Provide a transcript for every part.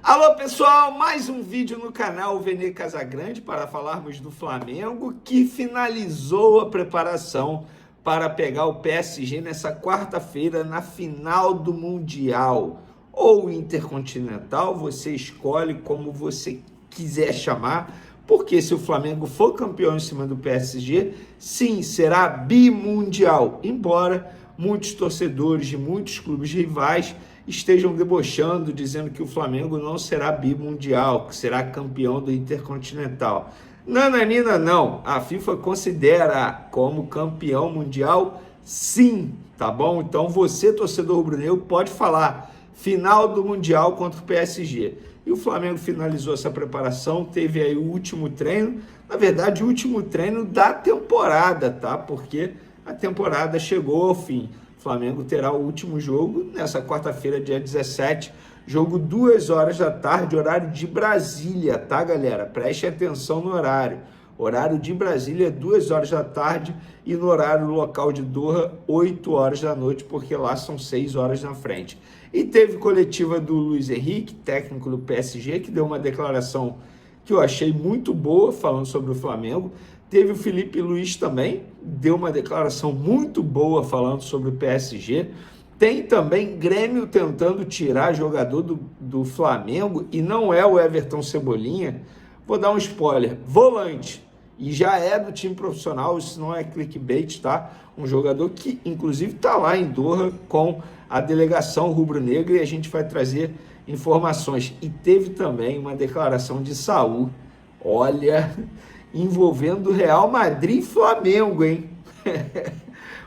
Alô pessoal, mais um vídeo no canal Vene Casagrande para falarmos do Flamengo que finalizou a preparação para pegar o PSG nessa quarta-feira na final do Mundial ou Intercontinental, você escolhe como você quiser chamar, porque se o Flamengo for campeão em cima do PSG, sim, será bimundial, embora muitos torcedores de muitos clubes rivais estejam debochando, dizendo que o Flamengo não será bimundial, que será campeão do Intercontinental. Nananina, não. A FIFA considera como campeão mundial, sim, tá bom? Então você, torcedor rubro-negro, pode falar final do Mundial contra o PSG. E o Flamengo finalizou essa preparação, teve aí o último treino, na verdade o último treino da temporada, tá? Porque a temporada chegou ao fim. O Flamengo terá o último jogo nessa quarta-feira, dia 17, jogo 2 horas da tarde, horário de Brasília, tá, galera? Preste atenção no horário. Horário de Brasília, 2 horas da tarde, e no horário local de Doha, 8 horas da noite, porque lá são 6 horas na frente. E teve coletiva do Luiz Henrique, técnico do PSG, que deu uma declaração que eu achei muito boa, falando sobre o Flamengo. Teve o Felipe Luiz também, deu uma declaração muito boa falando sobre o PSG. Tem também Grêmio tentando tirar jogador do Flamengo, e não é o Everton Cebolinha. Vou dar um spoiler, volante, e já é do time profissional, isso não é clickbait, tá? Um jogador que, inclusive, está lá em Doha com a delegação rubro-negra, e a gente vai trazer informações. E teve também uma declaração de Saúl, olha, envolvendo Real Madrid e Flamengo, hein?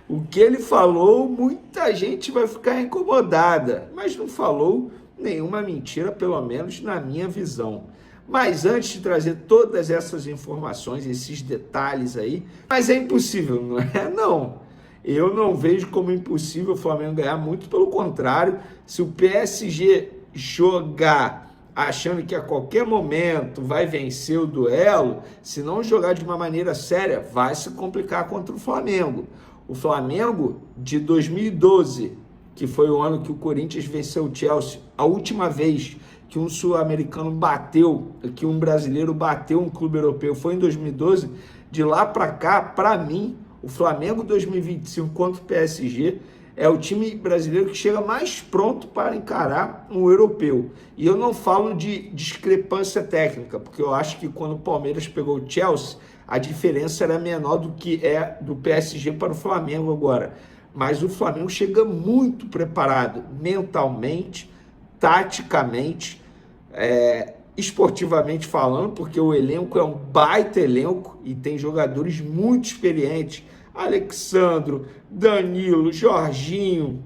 O que ele falou, muita gente vai ficar incomodada, mas não falou nenhuma mentira, pelo menos na minha visão. Mas antes de trazer todas essas informações, esses detalhes aí, mas é impossível, não é? Não. Eu não vejo como impossível o Flamengo ganhar, muito pelo contrário. Se o PSG jogar achando que a qualquer momento vai vencer o duelo, se não jogar de uma maneira séria, vai se complicar contra o Flamengo. O Flamengo de 2012, que foi o ano que o Corinthians venceu o Chelsea, a última vez que um sul-americano bateu, que um brasileiro bateu um clube europeu, foi em 2012. De lá para cá, para mim, o Flamengo 2025 contra o PSG é o time brasileiro que chega mais pronto para encarar um europeu. E eu não falo de discrepância técnica, porque eu acho que quando o Palmeiras pegou o Chelsea, a diferença era menor do que é do PSG para o Flamengo agora. Mas o Flamengo chega muito preparado mentalmente, taticamente, esportivamente falando, porque o elenco é um baita elenco e tem jogadores muito experientes. Alexandro, Danilo, Jorginho,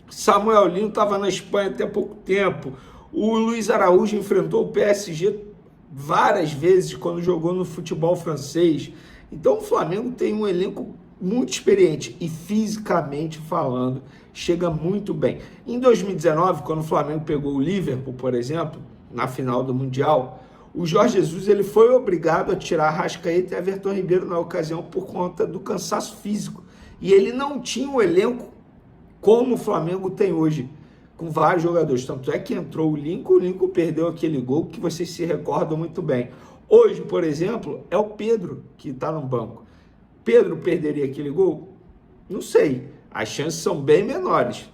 Samuel Lino estava na Espanha até pouco tempo. O Luiz Araújo enfrentou o PSG várias vezes quando jogou no futebol francês. Então o Flamengo tem um elenco muito experiente e fisicamente falando, chega muito bem. Em 2019, quando o Flamengo pegou o Liverpool, por exemplo, na final do Mundial, o Jorge Jesus ele foi obrigado a tirar Arrascaeta e Everton Ribeiro na ocasião por conta do cansaço físico. E ele não tinha um elenco como o Flamengo tem hoje, com vários jogadores. Tanto é que entrou o Lincoln perdeu aquele gol que vocês se recordam muito bem. Hoje, por exemplo, é o Pedro que está no banco. Pedro perderia aquele gol? Não sei. As chances são bem menores.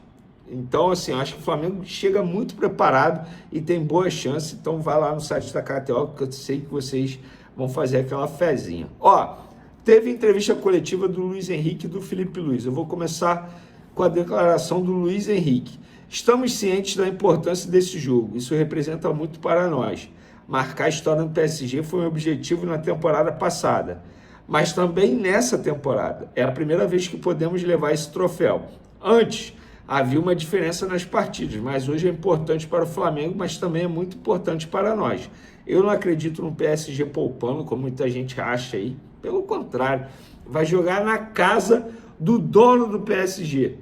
Então, assim, acho que o Flamengo chega muito preparado e tem boa chance. Então, vai lá no site da KTO, que eu sei que vocês vão fazer aquela fezinha. Ó, teve entrevista coletiva do Luiz Henrique e do Felipe Luiz. Eu vou começar com a declaração do Luiz Henrique. Estamos cientes da importância desse jogo. Isso representa muito para nós. Marcar a história no PSG foi um objetivo na temporada passada, mas também nessa temporada. É a primeira vez que podemos levar esse troféu. Antes, havia uma diferença nas partidas, mas hoje é importante para o Flamengo, mas também é muito importante para nós. Eu não acredito no PSG poupando, como muita gente acha aí. Pelo contrário, vai jogar na casa do dono do PSG,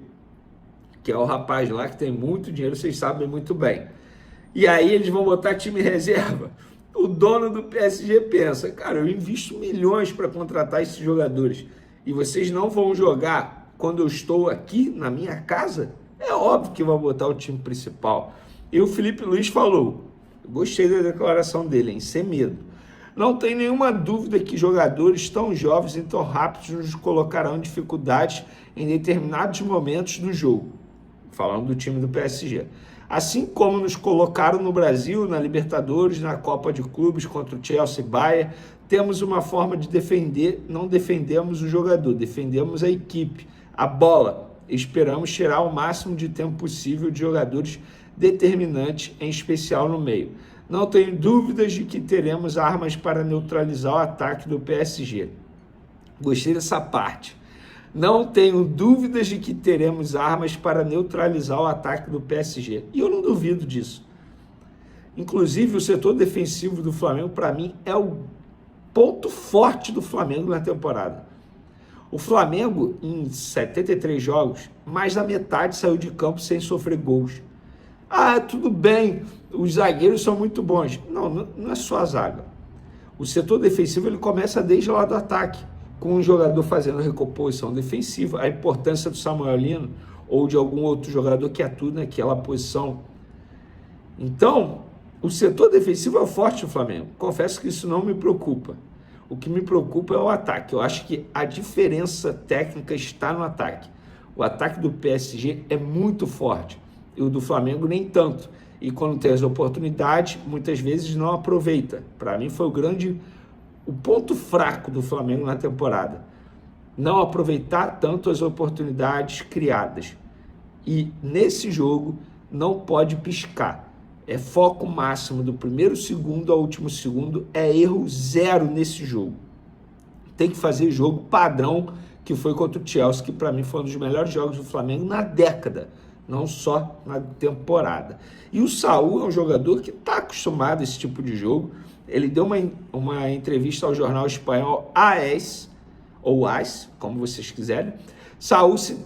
que é o rapaz lá que tem muito dinheiro, vocês sabem muito bem. E aí eles vão botar time reserva. O dono do PSG pensa, cara, eu invisto milhões para contratar esses jogadores e vocês não vão jogar quando eu estou aqui na minha casa? É óbvio que vai botar o time principal. E o Felipe Luiz falou, Gostei da declaração dele, hein? Sem medo. Não tem nenhuma dúvida que jogadores tão jovens e tão rápidos nos colocarão em dificuldades em determinados momentos do jogo. Falando do time do PSG. Assim como nos colocaram no Brasil, na Libertadores, na Copa de Clubes contra o Chelsea e Bayern, temos uma forma de defender, não defendemos o jogador, defendemos a equipe, a bola. Esperamos tirar o máximo de tempo possível de jogadores determinantes, em especial no meio. Não tenho dúvidas de que teremos armas para neutralizar o ataque do PSG. Gostei dessa parte. Não tenho dúvidas de que teremos armas para neutralizar o ataque do PSG. E eu não duvido disso. Inclusive, o setor defensivo do Flamengo, para mim, é o ponto forte do Flamengo na temporada. O Flamengo, em 73 jogos, mais da metade saiu de campo sem sofrer gols. Ah, tudo bem, os zagueiros são muito bons. Não é só a zaga. O setor defensivo ele começa desde lá do ataque, com um jogador fazendo recomposição defensiva, a importância do Samuel Lino ou de algum outro jogador que atua naquela posição. Então, o setor defensivo é o forte do Flamengo. Confesso que isso não me preocupa. O que me preocupa é o ataque. Eu acho que a diferença técnica está no ataque. O ataque do PSG é muito forte. E o do Flamengo nem tanto. E quando tem as oportunidades, muitas vezes não aproveita. Para mim foi o ponto fraco do Flamengo na temporada. Não aproveitar tanto as oportunidades criadas. E nesse jogo não pode piscar. É foco máximo do primeiro segundo ao último segundo. É erro zero nesse jogo. Tem que fazer jogo padrão que foi contra o Chelsea, que para mim foi um dos melhores jogos do Flamengo na década. Não só na temporada. E o Saúl é um jogador que está acostumado a esse tipo de jogo. Ele deu uma entrevista ao jornal espanhol AS, ou AS, como vocês quiserem. Saúl se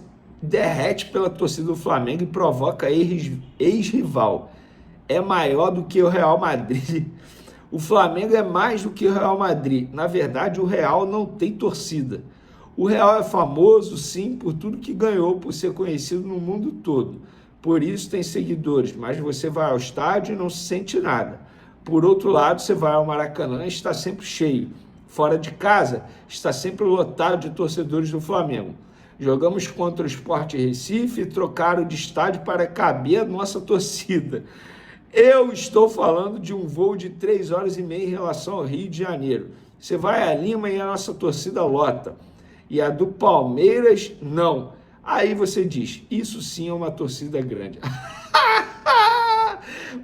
derrete pela torcida do Flamengo e provoca ex-rival. É maior do que o Real Madrid. O Flamengo é mais do que o Real Madrid. Na verdade, o Real não tem torcida. O Real é famoso, sim, por tudo que ganhou, por ser conhecido no mundo todo. Por isso tem seguidores, mas você vai ao estádio e não se sente nada. Por outro lado, você vai ao Maracanã e está sempre cheio. Fora de casa, está sempre lotado de torcedores do Flamengo. Jogamos contra o Sport Recife e trocaram de estádio para caber a nossa torcida. Eu estou falando de um voo de 3 horas e meia em relação ao Rio de Janeiro. Você vai a Lima e a nossa torcida lota. E a do Palmeiras, não. Aí você diz, isso sim é uma torcida grande.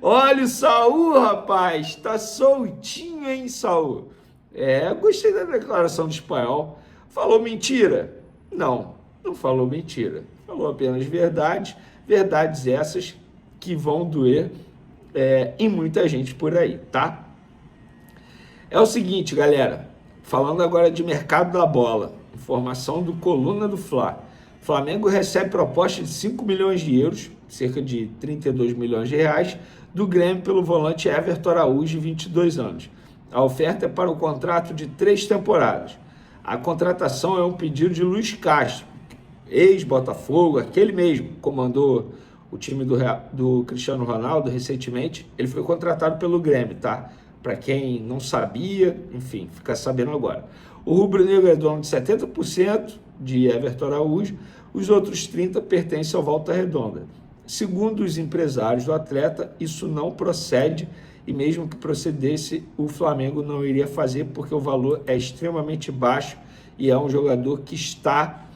Olha o Saúl, rapaz. Tá soltinho, hein, Saúl? Gostei da declaração do espanhol. Falou mentira? Não falou mentira. Falou apenas verdade. Verdades essas que vão doer em muita gente por aí, tá? É o seguinte, galera. Falando agora de mercado da bola. Informação do Coluna do Fla. Flamengo recebe proposta de 5 milhões de euros, cerca de 32 milhões de reais, do Grêmio pelo volante Everton Araújo, de 22 anos. A oferta é para um contrato de 3 temporadas. A contratação é um pedido de Luiz Castro, ex-Botafogo, aquele mesmo, comandou o time do Cristiano Ronaldo recentemente. Ele foi contratado pelo Grêmio, tá? Para quem não sabia, enfim, fica sabendo agora. O rubro-negro é dono de 70% de Everton Araújo, os outros 30% pertencem ao Volta Redonda. Segundo os empresários do atleta, isso não procede e mesmo que procedesse, o Flamengo não iria fazer porque o valor é extremamente baixo e é um jogador que está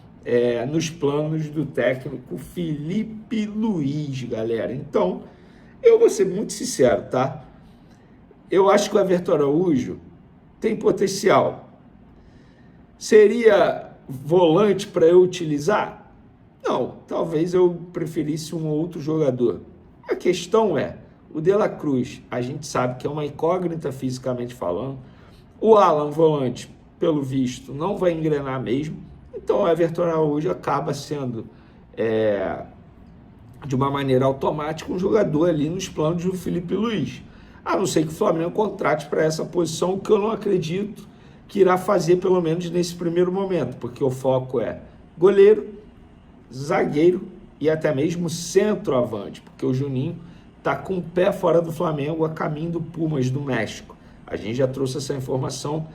nos planos do técnico Felipe Luiz, galera. Então, eu vou ser muito sincero, tá? Eu acho que o Everton Araújo tem potencial. Seria volante para eu utilizar? Não, talvez eu preferisse um outro jogador. A questão é, o De La Cruz, a gente sabe que é uma incógnita fisicamente falando. O Alan, volante, pelo visto, não vai engrenar mesmo. Então o Everton Araújo acaba sendo, de uma maneira automática, um jogador ali nos planos do Felipe Luiz. A não ser que o Flamengo contrate para essa posição, que eu não acredito que irá fazer, pelo menos nesse primeiro momento, porque o foco é goleiro, zagueiro e até mesmo centroavante, porque o Juninho está com o pé fora do Flamengo a caminho do Pumas do México. A gente já trouxe essa informação,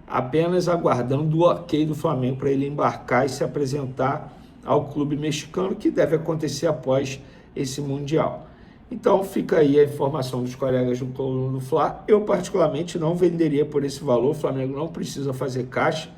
apenas aguardando o ok do Flamengo para ele embarcar e se apresentar ao clube mexicano, que deve acontecer após esse Mundial. Então fica aí a informação dos colegas do Coluna do Fla. Eu particularmente não venderia por esse valor, o Flamengo não precisa fazer caixa,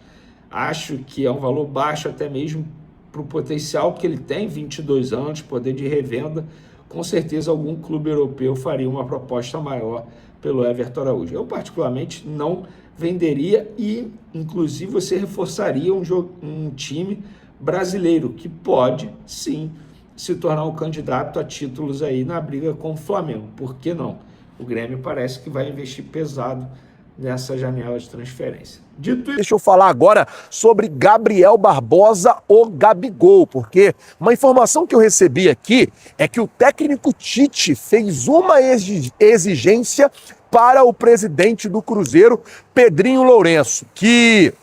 acho que é um valor baixo até mesmo para o potencial que ele tem, 22 anos, poder de revenda. Com certeza algum clube europeu faria uma proposta maior pelo Everton Araújo. Eu particularmente não venderia e inclusive você reforçaria um time brasileiro que pode sim se tornar um candidato a títulos aí na briga com o Flamengo. Por que não? O Grêmio parece que vai investir pesado nessa janela de transferência. Dito isso, deixa eu falar agora sobre Gabriel Barbosa, o Gabigol, porque uma informação que eu recebi aqui é que o técnico Tite fez uma exigência para o presidente do Cruzeiro, Pedrinho Lourenço, que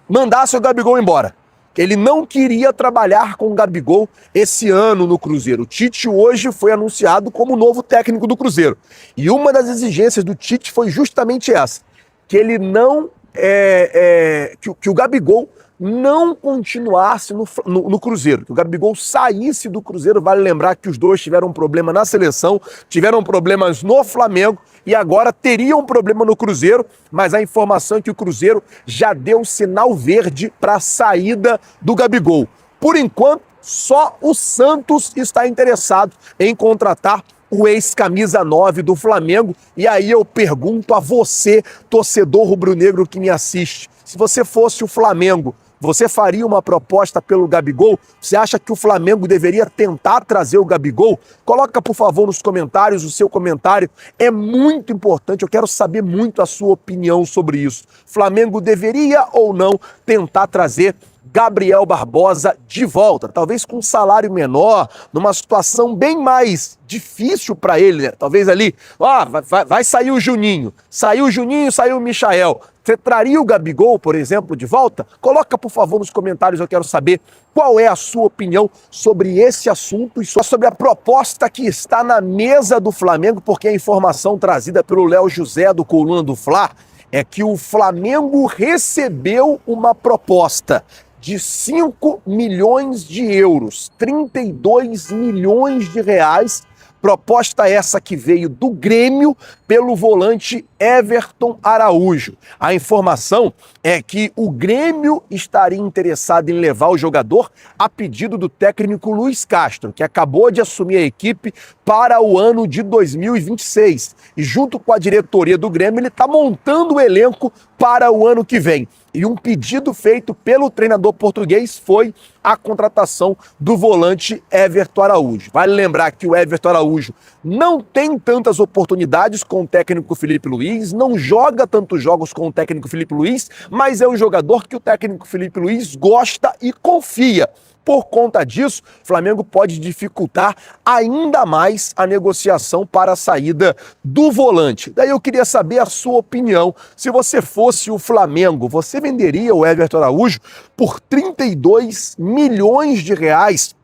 mandasse o Gabigol embora. Ele não queria trabalhar com o Gabigol esse ano no Cruzeiro. O Tite hoje foi anunciado como novo técnico do Cruzeiro. E uma das exigências do Tite foi justamente essa, que ele não que o Gabigol não continuasse no Cruzeiro, que o Gabigol saísse do Cruzeiro. Vale lembrar que os dois tiveram um problema na seleção, tiveram problemas no Flamengo e agora teriam um problema no Cruzeiro, mas a informação é que o Cruzeiro já deu sinal verde para a saída do Gabigol. Por enquanto, só o Santos está interessado em contratar o ex-camisa 9 do Flamengo. E aí eu pergunto a você, torcedor rubro-negro que me assiste, se você fosse o Flamengo, você faria uma proposta pelo Gabigol? Você acha que o Flamengo deveria tentar trazer o Gabigol? Coloca, por favor, nos comentários o seu comentário. É muito importante, eu quero saber muito a sua opinião sobre isso. Flamengo deveria ou não tentar trazer Gabriel Barbosa de volta, talvez com um salário menor, numa situação bem mais difícil para ele, né? Talvez ali, vai sair o Juninho, saiu o Michael. Você traria o Gabigol, por exemplo, de volta? Coloca, por favor, nos comentários, eu quero saber qual é a sua opinião sobre esse assunto e sobre a proposta que está na mesa do Flamengo, porque a informação trazida pelo Léo José do Coluna do Fla é que o Flamengo recebeu uma proposta de 5 milhões de euros, 32 milhões de reais, proposta essa que veio do Grêmio pelo volante Everton Araújo. A informação é que o Grêmio estaria interessado em levar o jogador a pedido do técnico Luiz Castro, que acabou de assumir a equipe para o ano de 2026. E junto com a diretoria do Grêmio, ele está montando o elenco para o ano que vem. E um pedido feito pelo treinador português foi a contratação do volante Everton Araújo. Vale lembrar que o Everton Araújo não tem tantas oportunidades com o técnico Felipe Luiz, não joga tantos jogos com o técnico Felipe Luiz, mas é um jogador que o técnico Felipe Luiz gosta e confia. Por conta disso, o Flamengo pode dificultar ainda mais a negociação para a saída do volante. Daí eu queria saber a sua opinião. Se você fosse o Flamengo, você venderia o Everton Araújo por 32 milhões de reais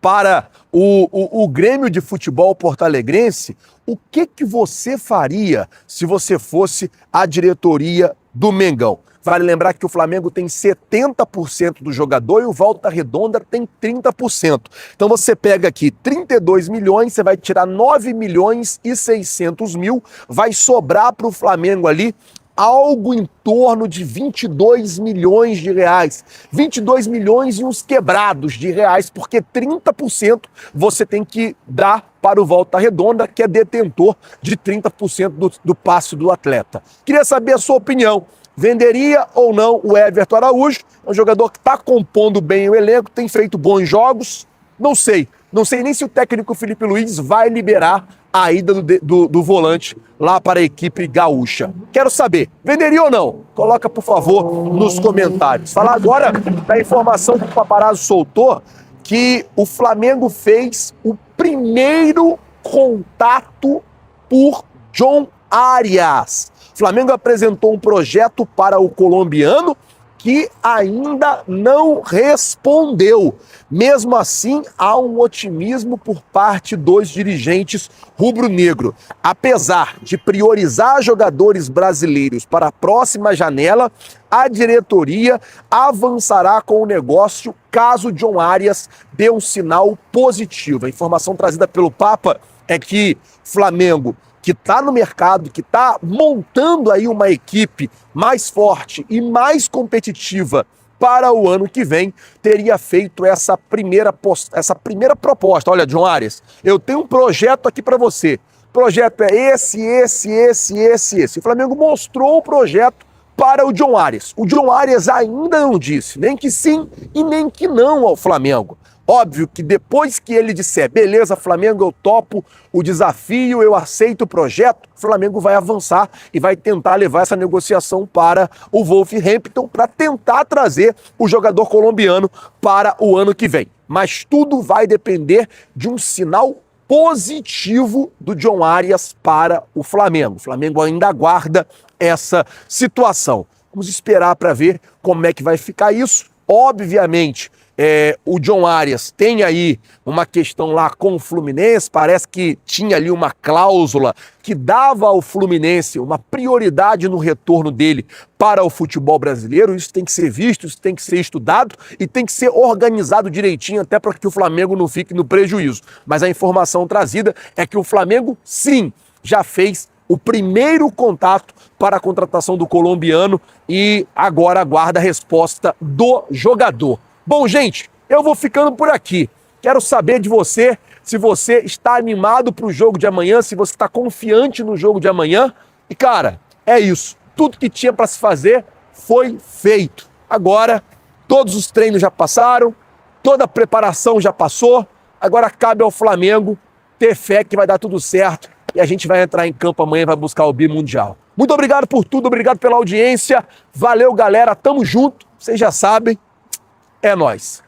para o Grêmio de Futebol porto-alegrense? O que você faria se você fosse a diretoria do Mengão? Vale lembrar que o Flamengo tem 70% do jogador e o Volta Redonda tem 30%. Então você pega aqui 32 milhões, você vai tirar 9 milhões e 600 mil, vai sobrar para o Flamengo ali algo em torno de 22 milhões de reais. 22 milhões e uns quebrados de reais, porque 30% você tem que dar para o Volta Redonda, que é detentor de 30% do passe do atleta. Queria saber a sua opinião. Venderia ou não o Everton Araújo? É um jogador que está compondo bem o elenco, tem feito bons jogos. Não sei nem se o técnico Felipe Luiz vai liberar a ida do volante lá para a equipe gaúcha. Quero saber, venderia ou não? Coloca, por favor, nos comentários. Falar agora da informação que o Paparazzo soltou, que o Flamengo fez o primeiro contato por John Arias. O Flamengo apresentou um projeto para o colombiano que ainda não respondeu. Mesmo assim, há um otimismo por parte dos dirigentes rubro-negro. Apesar de priorizar jogadores brasileiros para a próxima janela, a diretoria avançará com o negócio caso John Arias dê um sinal positivo. A informação trazida pelo Papa é que Flamengo, que está no mercado, que está montando aí uma equipe mais forte e mais competitiva para o ano que vem, teria feito essa primeira proposta. Olha, John Arias, eu tenho um projeto aqui para você. O projeto é esse. O Flamengo mostrou o projeto para o John Arias. O John Arias ainda não disse nem que sim e nem que não ao Flamengo. Óbvio que depois que ele disser, beleza, Flamengo, eu topo o desafio, eu aceito o projeto, o Flamengo vai avançar e vai tentar levar essa negociação para o Wolverhampton para tentar trazer o jogador colombiano para o ano que vem. Mas tudo vai depender de um sinal positivo do John Arias para o Flamengo. O Flamengo ainda aguarda essa situação. Vamos esperar para ver como é que vai ficar isso. Obviamente, o John Arias tem aí uma questão lá com o Fluminense, parece que tinha ali uma cláusula que dava ao Fluminense uma prioridade no retorno dele para o futebol brasileiro. Isso tem que ser visto, isso tem que ser estudado e tem que ser organizado direitinho até para que o Flamengo não fique no prejuízo. Mas a informação trazida é que o Flamengo, sim, já fez o primeiro contato para a contratação do colombiano e agora aguarda a resposta do jogador. Bom, gente, eu vou ficando por aqui. Quero saber de você se você está animado para o jogo de amanhã, se você está confiante no jogo de amanhã. E, cara, é isso. Tudo que tinha para se fazer foi feito. Agora, todos os treinos já passaram, toda a preparação já passou. Agora cabe ao Flamengo ter fé que vai dar tudo certo e a gente vai entrar em campo amanhã e vai buscar o bimundial. Muito obrigado por tudo, obrigado pela audiência. Valeu, galera. Tamo junto. Vocês já sabem. É nóis.